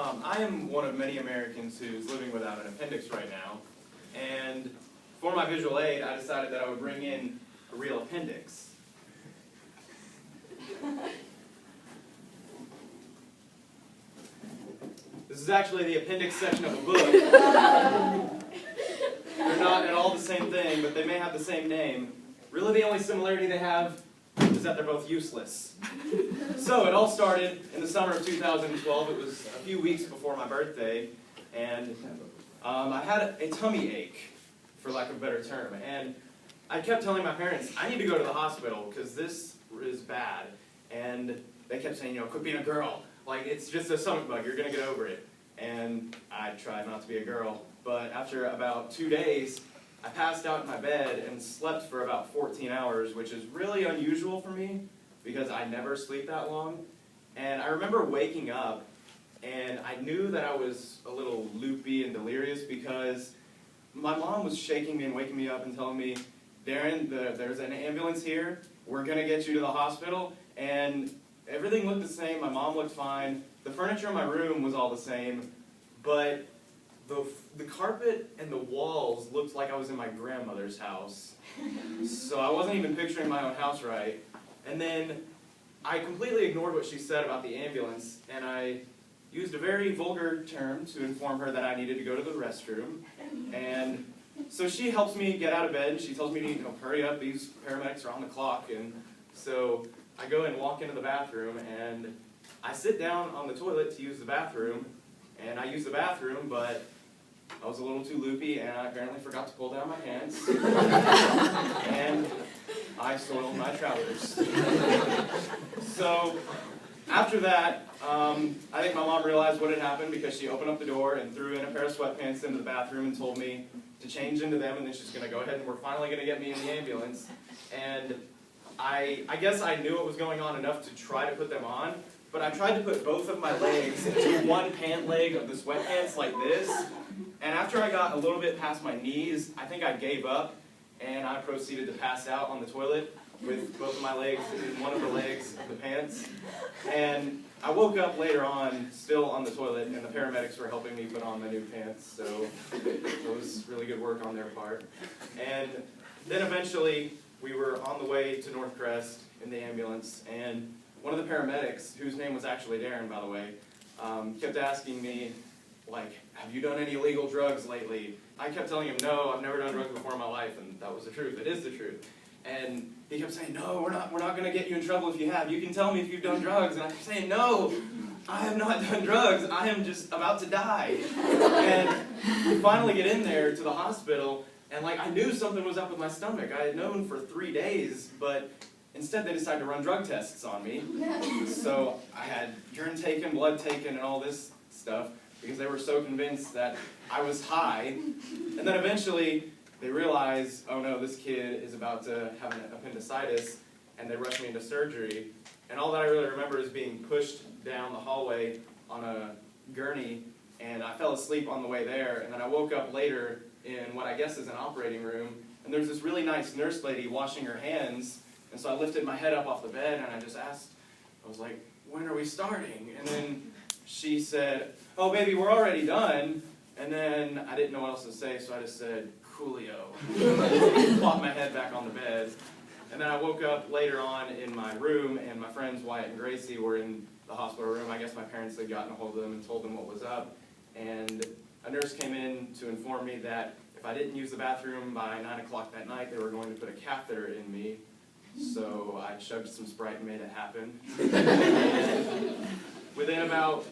I am one of many Americans who's living without an appendix right now, and for my visual aid, I decided that I would bring in a real appendix. This is actually the appendix section of a book. They're not at all the same thing, but they may have the same name. Really the only similarity they have is that they're both useless. So it all started in the summer of 2012. It was a few weeks before my birthday, and I had a tummy ache, for lack of a better term. And I kept telling my parents, I need to go to the hospital because this is bad. And they kept saying, quit being a girl. Like, it's just a stomach bug, you're going to get over it. And I tried not to be a girl. But after about 2 days, I passed out in my bed and slept for about 14 hours, which is really unusual for me because I never sleep that long. And I remember waking up, and I knew that I was a little loopy and delirious because my mom was shaking me and waking me up and telling me, Darren, there's an ambulance here, we're going to get you to the hospital. And everything looked the same, my mom looked fine, the furniture in my room was all the same, but the carpet and the walls looked like I was in my grandmother's house. So I wasn't even picturing my own house right. And then I completely ignored what she said about the ambulance, and I used a very vulgar term to inform her that I needed to go to the restroom. And so she helps me get out of bed, and she tells me to hurry up, these paramedics are on the clock. And so I go and walk into the bathroom, and I sit down on the toilet to use the bathroom, and I use the bathroom, but I was a little too loopy, and I apparently forgot to pull down my pants, and I soiled my trousers. So after that, I think my mom realized what had happened because she opened up the door and threw in a pair of sweatpants into the bathroom and told me to change into them, and then she's going to go ahead and we're finally going to get me in the ambulance. And I guess I knew what was going on enough to try to put them on, but I tried to put both of my legs into one pant leg of the sweatpants like this, and after I got a little bit past my knees, I think I gave up, and I proceeded to pass out on the toilet with both of my legs in one of the legs of the pants. And I woke up later on, still on the toilet, and the paramedics were helping me put on my new pants, so it was really good work on their part. And then eventually, we were on the way to North Crest in the ambulance, and one of the paramedics, whose name was actually Darren, by the way, kept asking me, like, have you done any illegal drugs lately? I kept telling him, no, I've never done drugs before in my life, and that was the truth. It is the truth. And he kept saying, no, we're not going to get you in trouble if you have. You can tell me if you've done drugs. And I kept saying, no, I have not done drugs. I am just about to die. And we finally get in there to the hospital, and like I knew something was up with my stomach. I had known for 3 days, but instead they decided to run drug tests on me. So I had urine taken, blood taken, and all this stuff because they were so convinced that I was high. And then eventually they realized, oh no, this kid is about to have an appendicitis, and they rushed me into surgery. And all that I really remember is being pushed down the hallway on a gurney, and I fell asleep on the way there, and then I woke up later in what I guess is an operating room, and there's this really nice nurse lady washing her hands, and so I lifted my head up off the bed, and I just asked, I was like, when are we starting? And then she said, oh baby, we're already done. And then I didn't know what else to say, so I just said, Coolio. Plopped my head back on the bed. And then I woke up later on in my room, and my friends Wyatt and Gracie were in the hospital room. I guess my parents had gotten a hold of them and told them what was up. And a nurse came in to inform me that if I didn't use the bathroom by 9 o'clock that night, they were going to put a catheter in me. So I chugged some Sprite and made it happen. And within about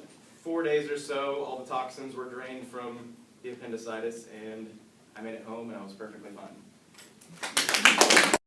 4 days or so, all the toxins were drained from the appendicitis, and I made it home, and I was perfectly fine.